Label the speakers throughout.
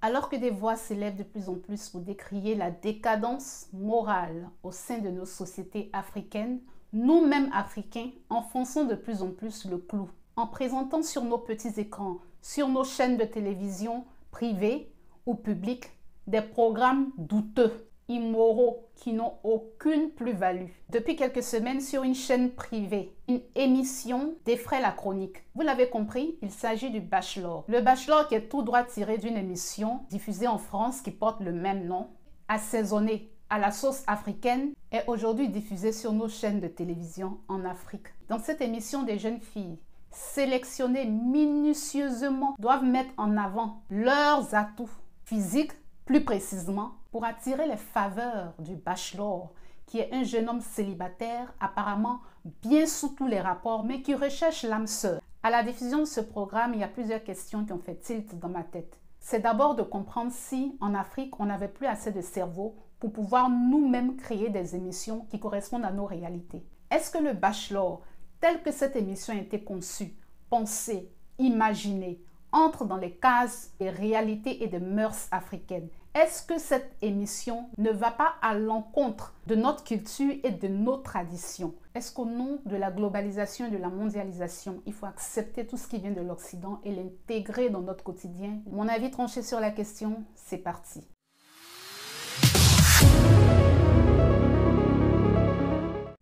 Speaker 1: Alors que des voix s'élèvent de plus en plus pour décrier la décadence morale au sein de nos sociétés africaines, nous-mêmes Africains enfonçons de plus en plus le clou en présentant sur nos petits écrans, sur nos chaînes de télévision privées ou publiques, des programmes douteux, immoraux, qui n'ont aucune plus-value. Depuis quelques semaines, sur une chaîne privée, une émission défraie la chronique. Vous l'avez compris, il s'agit du Bachelor. Le Bachelor qui est tout droit tiré d'une émission diffusée en France qui porte le même nom, assaisonnée à la sauce africaine, est aujourd'hui diffusée sur nos chaînes de télévision en Afrique. Dans cette émission, des jeunes filles sélectionnées minutieusement doivent mettre en avant leurs atouts physiques, plus précisément, pour attirer les faveurs du Bachelor, qui est un jeune homme célibataire, apparemment bien sous tous les rapports, mais qui recherche l'âme sœur. À la diffusion de ce programme, il y a plusieurs questions qui ont fait tilt dans ma tête. C'est d'abord de comprendre si, en Afrique, on n'avait plus assez de cerveau pour pouvoir nous-mêmes créer des émissions qui correspondent à nos réalités. Est-ce que le Bachelor, tel que cette émission a été conçue, pensée, imaginée, entre dans les cases des réalités et des mœurs africaines? Est-ce que cette émission ne va pas à l'encontre de notre culture et de nos traditions? Est-ce qu'au nom de la globalisation et de la mondialisation, il faut accepter tout ce qui vient de l'Occident et l'intégrer dans notre quotidien? Mon avis tranché sur la question, c'est parti.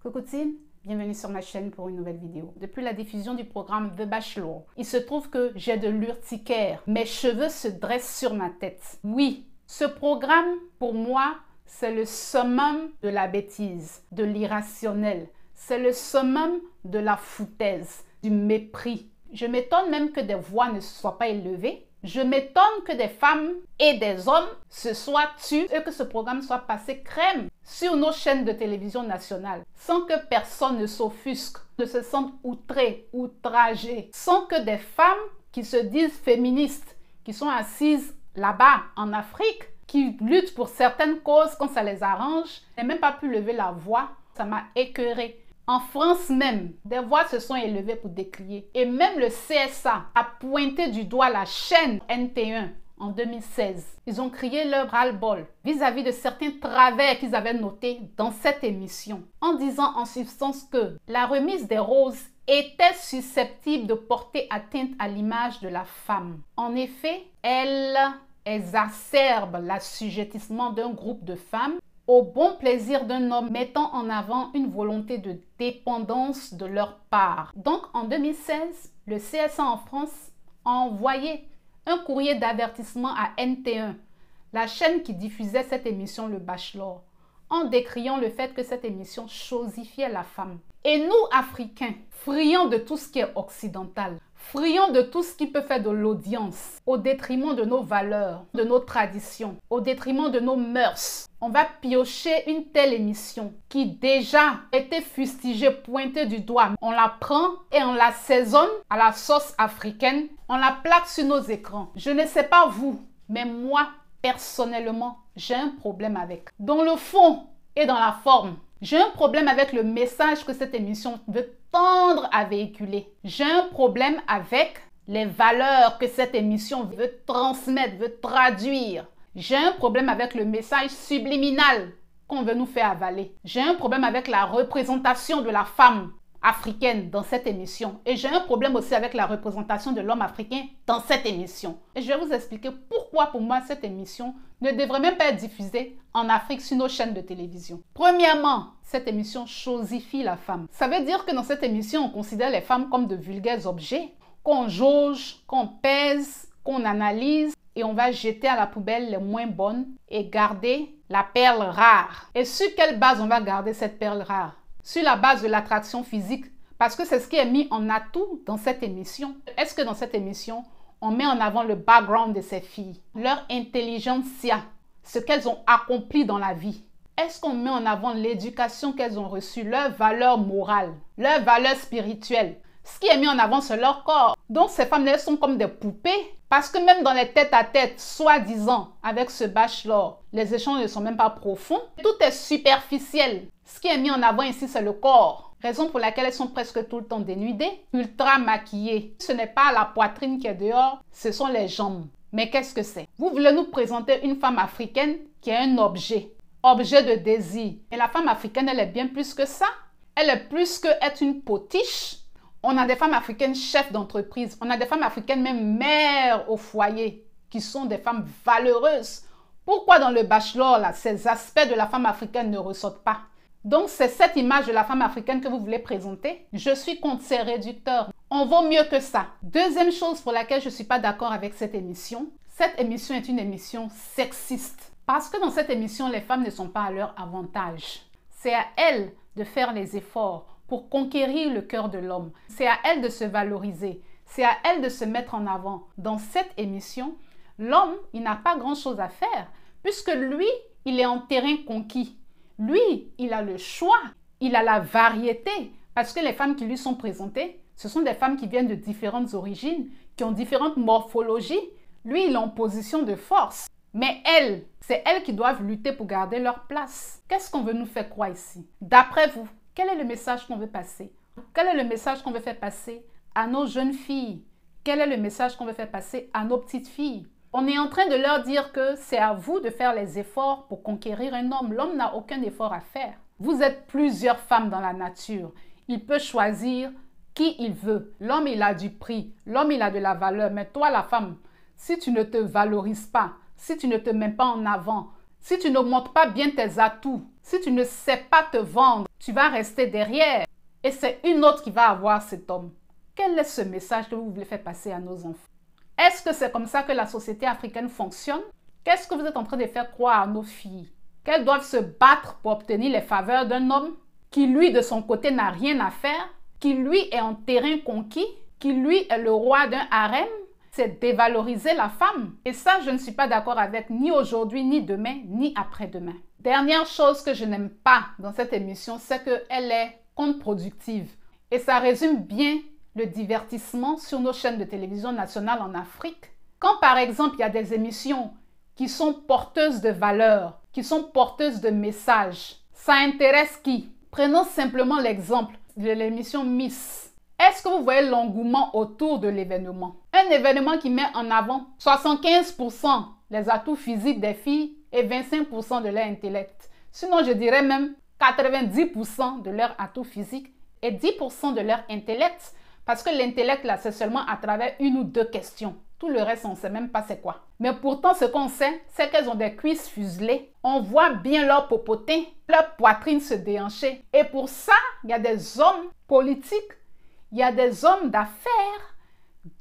Speaker 1: Coucou team, bienvenue sur ma chaîne pour une nouvelle vidéo. Depuis la diffusion du programme The Bachelor, il se trouve que j'ai de l'urticaire. Mes cheveux se dressent sur ma tête. Oui, ce programme, pour moi, c'est le summum de la bêtise, de l'irrationnel. C'est le summum de la foutaise, du mépris. Je m'étonne même que des voix ne se soient pas élevées. Je m'étonne que des femmes et des hommes se soient tus et que ce programme soit passé crème sur nos chaînes de télévision nationales, sans que personne ne s'offusque, ne se sente outré, outragé, sans que des femmes qui se disent féministes, qui sont assises là-bas en Afrique, qui luttent pour certaines causes quand ça les arrange, n'aient même pas pu lever la voix. Ça m'a écœurée. En France même, des voix se sont élevées pour décrier. Et même le CSA a pointé du doigt la chaîne NT1 en 2016. Ils ont crié leur ras-le-bol vis-à-vis de certains travers qu'ils avaient notés dans cette émission, en disant en substance que la remise des roses était susceptible de porter atteinte à l'image de la femme. En effet, elle exacerbe l'assujettissement d'un groupe de femmes au bon plaisir d'un homme, mettant en avant une volonté de dépendance de leur part. Donc, en 2016, le CSA en France a envoyé un courrier d'avertissement à NT1, la chaîne qui diffusait cette émission Le Bachelor, en décriant le fait que cette émission chosifiait la femme. Et nous, Africains, friands de tout ce qui est occidental, friands de tout ce qui peut faire de l'audience, au détriment de nos valeurs, de nos traditions, au détriment de nos mœurs, on va piocher une telle émission qui déjà était fustigée, pointée du doigt. On la prend et on l'assaisonne à la sauce africaine, on la plaque sur nos écrans. Je ne sais pas vous, mais moi, personnellement, j'ai un problème avec. Dans le fond et dans la forme, j'ai un problème avec le message que cette émission veut tendre à véhiculer. J'ai un problème avec les valeurs que cette émission veut transmettre, veut traduire. J'ai un problème avec le message subliminal qu'on veut nous faire avaler. J'ai un problème avec la représentation de la femme africaine dans cette émission. Et j'ai un problème aussi avec la représentation de l'homme africain dans cette émission. Et je vais vous expliquer pourquoi pour moi cette émission ne devrait même pas être diffusée en Afrique sur nos chaînes de télévision. Premièrement, cette émission chosifie la femme. Ça veut dire que dans cette émission, on considère les femmes comme de vulgaires objets, qu'on jauge, qu'on pèse, qu'on analyse et on va jeter à la poubelle les moins bonnes et garder la perle rare. Et sur quelle base on va garder cette perle rare? Sur la base de l'attraction physique, parce que c'est ce qui est mis en atout dans cette émission. Est-ce que dans cette émission, on met en avant le background de ces filles, leur intelligentsia, ce qu'elles ont accompli dans la vie? Est-ce qu'on met en avant l'éducation qu'elles ont reçue, leurs valeurs morales, leurs valeurs spirituelles? Ce qui est mis en avant, c'est leur corps. Donc, ces femmes-là sont comme des poupées. Parce que même dans les tête-à-tête, soi-disant, avec ce bachelor, les échanges ne sont même pas profonds. Tout est superficiel. Ce qui est mis en avant ici, c'est le corps. Raison pour laquelle elles sont presque tout le temps dénudées, ultra maquillées. Ce n'est pas la poitrine qui est dehors, ce sont les jambes. Mais qu'est-ce que c'est? Vous voulez nous présenter une femme africaine qui est un objet de désir. Et la femme africaine, elle est bien plus que ça. Elle est plus que être une potiche. On a des femmes africaines chefs d'entreprise. On a des femmes africaines même mères au foyer qui sont des femmes valeureuses. Pourquoi dans le bachelor, là, ces aspects de la femme africaine ne ressortent pas? Donc, c'est cette image de la femme africaine que vous voulez présenter? Je suis contre ces réducteurs. On vaut mieux que ça. Deuxième chose pour laquelle je ne suis pas d'accord avec cette émission est une émission sexiste. Parce que dans cette émission, les femmes ne sont pas à leur avantage. C'est à elles de faire les efforts pour conquérir le cœur de l'homme. C'est à elles de se valoriser. C'est à elles de se mettre en avant. Dans cette émission, l'homme, il n'a pas grand-chose à faire puisque lui, il est en terrain conquis. Lui, il a le choix, il a la variété parce que les femmes qui lui sont présentées, ce sont des femmes qui viennent de différentes origines, qui ont différentes morphologies. Lui, il est en position de force. Mais elles, c'est elles qui doivent lutter pour garder leur place. Qu'est-ce qu'on veut nous faire croire ici? D'après vous, quel est le message qu'on veut passer? Quel est le message qu'on veut faire passer à nos jeunes filles? Quel est le message qu'on veut faire passer à nos petites filles? On est en train de leur dire que c'est à vous de faire les efforts pour conquérir un homme. L'homme n'a aucun effort à faire. Vous êtes plusieurs femmes dans la nature. Il peut choisir qui il veut. L'homme, il a du prix. L'homme, il a de la valeur. Mais toi, la femme, si tu ne te valorises pas, si tu ne te mets pas en avant, si tu ne montres pas bien tes atouts, si tu ne sais pas te vendre, tu vas rester derrière. Et c'est une autre qui va avoir cet homme. Quel est ce message que vous voulez faire passer à nos enfants? Est-ce que c'est comme ça que la société africaine fonctionne? Qu'est-ce que vous êtes en train de faire croire à nos filles? Qu'elles doivent se battre pour obtenir les faveurs d'un homme qui, lui, de son côté, n'a rien à faire, qui, lui, est en terrain conquis, qui, lui, est le roi d'un harem? C'est dévaloriser la femme. Et ça, je ne suis pas d'accord avec ni aujourd'hui, ni demain, ni après-demain. Dernière chose que je n'aime pas dans cette émission, c'est qu'elle est contre-productive. Et ça résume bien le divertissement sur nos chaînes de télévision nationales en Afrique. Quand par exemple il y a des émissions qui sont porteuses de valeurs, qui sont porteuses de messages, ça intéresse qui? Prenons simplement l'exemple de l'émission Miss. Est-ce que vous voyez l'engouement autour de l'événement? Un événement qui met en avant 75% les atouts physiques des filles et 25% de leur intellect. Sinon, je dirais même 90% de leur atouts physiques et 10% de leur intellect. Parce que l'intellect, là, c'est seulement à travers une ou deux questions. Tout le reste, on ne sait même pas c'est quoi. Mais pourtant, ce qu'on sait, c'est qu'elles ont des cuisses fuselées. On voit bien leur popotin, leur poitrine se déhancher. Et pour ça, il y a des hommes politiques, il y a des hommes d'affaires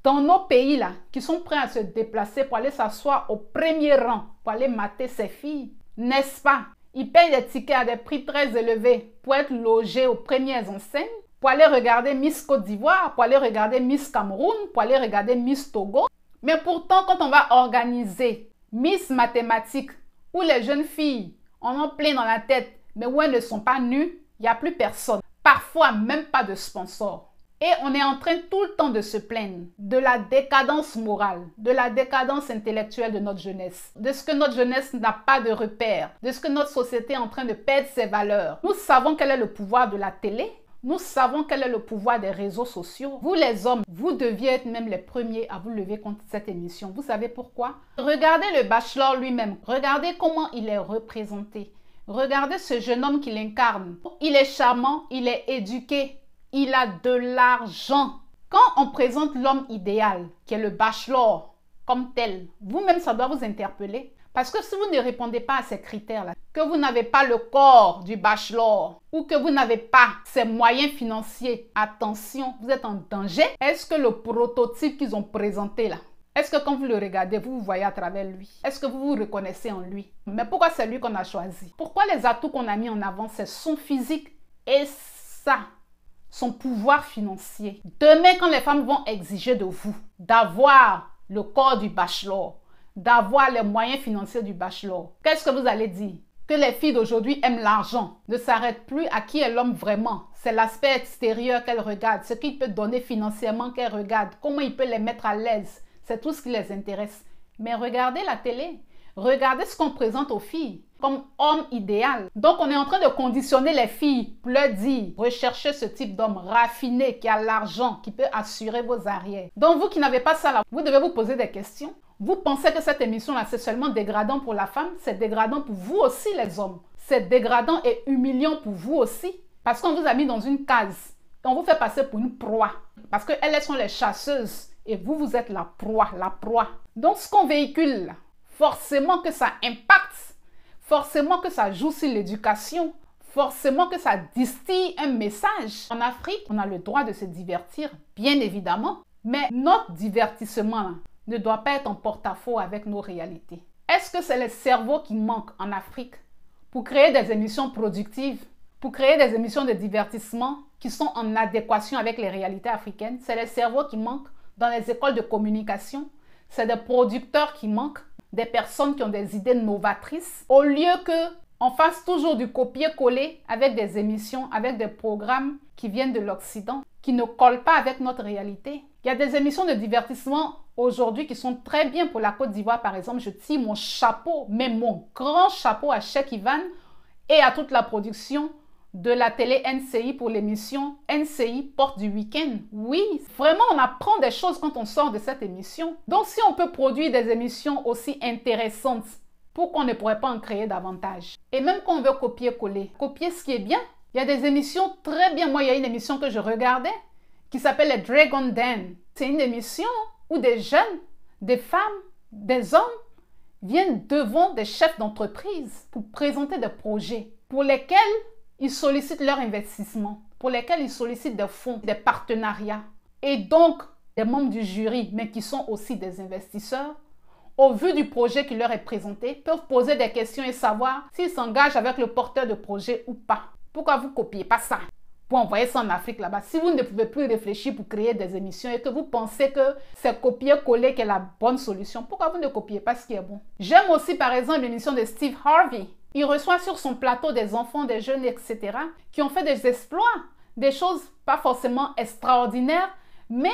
Speaker 1: dans nos pays, là, qui sont prêts à se déplacer pour aller s'asseoir au premier rang, pour aller mater ces filles. N'est-ce pas? Ils payent des tickets à des prix très élevés pour être logés aux premières enseignes, pour aller regarder Miss Côte d'Ivoire, pour aller regarder Miss Cameroun, pour aller regarder Miss Togo. Mais pourtant, quand on va organiser Miss Mathématiques, où les jeunes filles en ont plein dans la tête, mais où elles ne sont pas nues, il n'y a plus personne. Parfois, même pas de sponsor. Et on est en train tout le temps de se plaindre de la décadence morale, de la décadence intellectuelle de notre jeunesse, de ce que notre jeunesse n'a pas de repères, de ce que notre société est en train de perdre ses valeurs. Nous savons quel est le pouvoir de la télé. Nous savons quel est le pouvoir des réseaux sociaux. Vous les hommes, vous deviez être même les premiers à vous lever contre cette émission. Vous savez pourquoi? Regardez le bachelor lui-même. Regardez comment il est représenté. Regardez ce jeune homme qu'il incarne. Il est charmant, il est éduqué, il a de l'argent. Quand on présente l'homme idéal, qui est le bachelor, comme tel, vous-même, ça doit vous interpeller. Parce que si vous ne répondez pas à ces critères-là, que vous n'avez pas le corps du bachelor ou que vous n'avez pas ces moyens financiers, attention, vous êtes en danger. Est-ce que le prototype qu'ils ont présenté là, est-ce que quand vous le regardez, vous vous voyez à travers lui? Est-ce que vous vous reconnaissez en lui? Mais pourquoi c'est lui qu'on a choisi? Pourquoi les atouts qu'on a mis en avant, c'est son physique et ça, son pouvoir financier? Demain, quand les femmes vont exiger de vous d'avoir le corps du bachelor, d'avoir les moyens financiers du bachelor, qu'est-ce que vous allez dire? Que les filles d'aujourd'hui aiment l'argent, ne s'arrêtent plus à qui est l'homme vraiment. C'est l'aspect extérieur qu'elles regardent, ce qu'il peut donner financièrement qu'elles regardent, comment il peut les mettre à l'aise. C'est tout ce qui les intéresse. Mais regardez la télé, regardez ce qu'on présente aux filles comme homme idéal. Donc on est en train de conditionner les filles pour leur dire, recherchez ce type d'homme raffiné qui a l'argent, qui peut assurer vos arrières. Donc vous qui n'avez pas ça là, vous devez vous poser des questions. Vous pensez que cette émission-là, c'est seulement dégradant pour la femme, c'est dégradant pour vous aussi, les hommes. C'est dégradant et humiliant pour vous aussi. Parce qu'on vous a mis dans une case. Et on vous fait passer pour une proie. Parce qu'elles sont les chasseuses. Et vous, vous êtes la proie, la proie. Donc, ce qu'on véhicule, là, forcément que ça impacte. Forcément que ça joue sur l'éducation. Forcément que ça distille un message. En Afrique, on a le droit de se divertir, bien évidemment. Mais notre divertissement là, ne doit pas être en porte-à-faux avec nos réalités. Est-ce que c'est le cerveau qui manque en Afrique pour créer des émissions productives, pour créer des émissions de divertissement qui sont en adéquation avec les réalités africaines? C'est le cerveau qui manque dans les écoles de communication. C'est des producteurs qui manquent, des personnes qui ont des idées novatrices. Au lieu qu'on fasse toujours du copier-coller avec des émissions, avec des programmes qui viennent de l'Occident, qui ne collent pas avec notre réalité. Il y a des émissions de divertissement aujourd'hui qui sont très bien pour la Côte d'Ivoire, par exemple. Je tire mon chapeau, mais mon grand chapeau à Cheikh Ivan et à toute la production de la télé NCI pour l'émission NCI Porte du Week-end. Oui, vraiment, on apprend des choses quand on sort de cette émission. Donc, si on peut produire des émissions aussi intéressantes, pourquoi on ne pourrait pas en créer davantage? Et même quand on veut copier-coller, copier ce qui est bien. Il y a des émissions très bien. Moi, il y a une émission que je regardais qui s'appelle les Dragon Den. C'est une émission où des jeunes, des femmes, des hommes viennent devant des chefs d'entreprise pour présenter des projets pour lesquels ils sollicitent leur investissement, pour lesquels ils sollicitent des fonds, des partenariats. Et donc, des membres du jury, mais qui sont aussi des investisseurs, au vu du projet qui leur est présenté, peuvent poser des questions et savoir s'ils s'engagent avec le porteur de projet ou pas. Pourquoi vous ne copiez pas ça pour envoyer ça en Afrique là-bas? Si vous ne pouvez plus réfléchir pour créer des émissions et que vous pensez que c'est copier-coller qui est la bonne solution, pourquoi vous ne copiez pas ce qui est bon? J'aime aussi par exemple l'émission de Steve Harvey. Il reçoit sur son plateau des enfants, des jeunes, etc. qui ont fait des exploits, des choses pas forcément extraordinaires, mais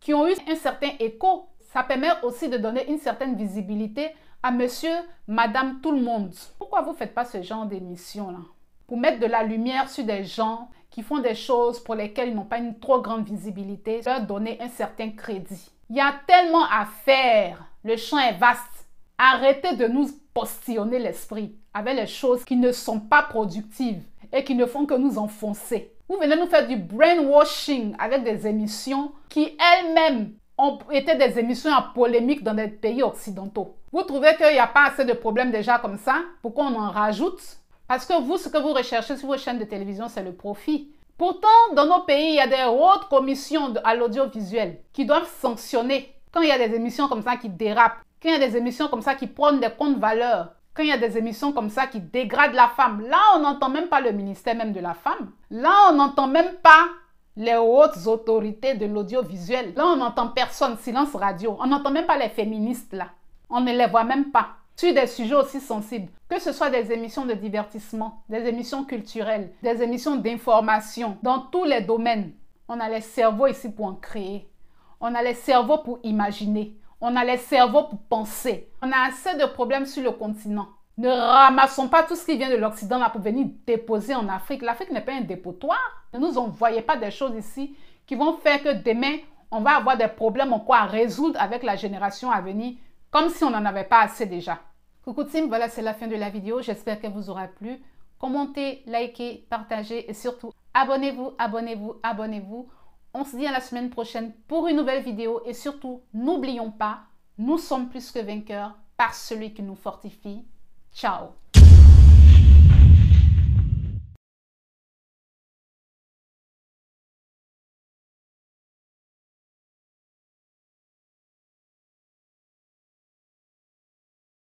Speaker 1: qui ont eu un certain écho. Ça permet aussi de donner une certaine visibilité à monsieur, madame, tout le monde. Pourquoi vous ne faites pas ce genre d'émission-là? Pour mettre de la lumière sur des gens qui font des choses pour lesquelles ils n'ont pas une trop grande visibilité, leur donner un certain crédit. Il y a tellement à faire. Le champ est vaste. Arrêtez de nous postillonner l'esprit avec les choses qui ne sont pas productives et qui ne font que nous enfoncer. Vous venez nous faire du brainwashing avec des émissions qui elles-mêmes ont été des émissions à polémique dans des pays occidentaux. Vous trouvez qu'il n'y a pas assez de problèmes déjà comme ça? Pourquoi on en rajoute? Parce que vous, ce que vous recherchez sur vos chaînes de télévision, c'est le profit. Pourtant, dans nos pays, il y a des hautes commissions à l'audiovisuel qui doivent sanctionner quand il y a des émissions comme ça qui dérapent, quand il y a des émissions comme ça qui prônent des contre-valeurs, quand il y a des émissions comme ça qui dégradent la femme. Là, on n'entend même pas le ministère même de la femme. Là, on n'entend même pas les hautes autorités de l'audiovisuel. Là, on n'entend personne, silence radio. On n'entend même pas les féministes là. On ne les voit même pas. Sur des sujets aussi sensibles, que ce soit des émissions de divertissement, des émissions culturelles, des émissions d'information, dans tous les domaines, on a les cerveaux ici pour en créer. On a les cerveaux pour imaginer. On a les cerveaux pour penser. On a assez de problèmes sur le continent. Ne ramassons pas tout ce qui vient de l'Occident là pour venir déposer en Afrique. L'Afrique n'est pas un dépotoir. Ne nous envoyez pas des choses ici qui vont faire que demain, on va avoir des problèmes encore à résoudre avec la génération à venir, comme si on n'en avait pas assez déjà. Coucou team, voilà, c'est la fin de la vidéo. J'espère qu'elle vous aura plu. Commentez, likez, partagez et surtout, abonnez-vous, abonnez-vous, abonnez-vous. On se dit à la semaine prochaine pour une nouvelle vidéo. Et surtout, n'oublions pas, nous sommes plus que vainqueurs par celui qui nous fortifie. Ciao!